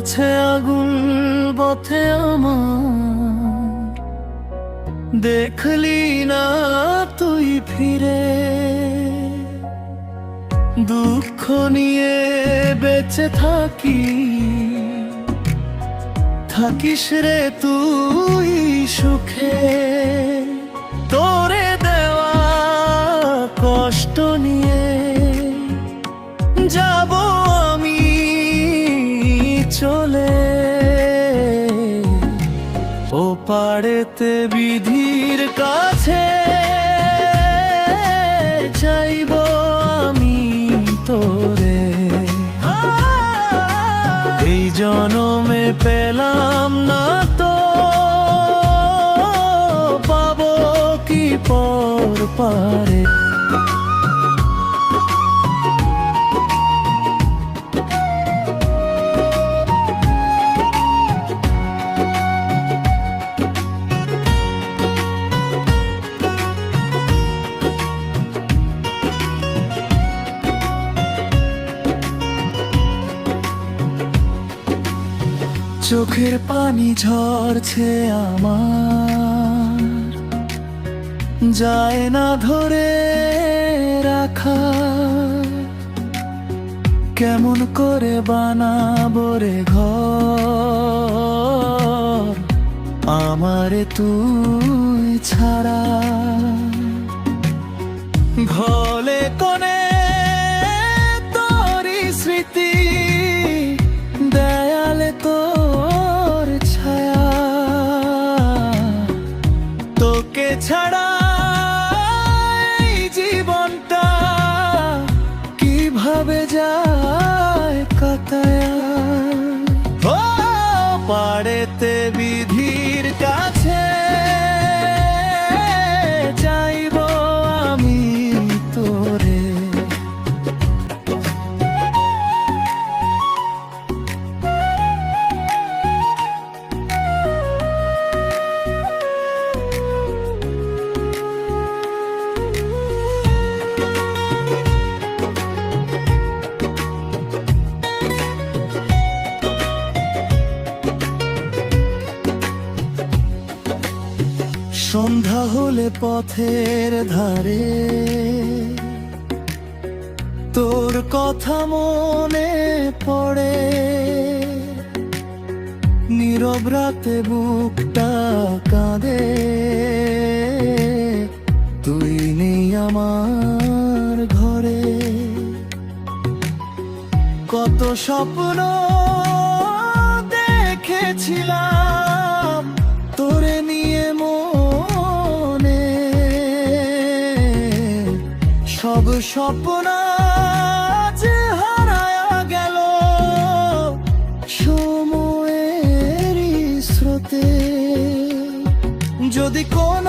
কাছে আগুন বথে আমার, দেখলি না তুই ফিরে। দুঃখ নিয়ে বেঁচে থাকি, থাকিস রে তুই সুখে। তোরে দেওয়া কষ্ট নিয়ে যাব আমি চলে। ও পাড়েতে বিধির কাছে চাইব আমি তোরে। এই জনমে পেলাম না তো পাবো কি পর পারে। চোখের পানি ঝরছে আমার, যায় না ধরে রাখা। কেমন করে বানাবো রে ঘর আমারে তুই ছাড়া। ঘলে কোণে তোরই স্মৃতি, দেয়ালে তোর ছায়া। তোকে ছাড়া এই জীবনটা কিভাবে যায় কাটায়া। ও পাড়েতে বিধির কাছে চাইব আমি তোরে। সন্ধ্যা হলে পথের ধারে তোর কথা মনে পড়ে। নীরব রাতে বুকটা কাঁদে, তুই নেই আমার ঘরে। কত স্বপ্ন দেখেছিলাম তোরে নিয়ে মনে, সব স্বপ্ন আজ হারায়া গেল সময়েরই স্রোতে। যদি কোন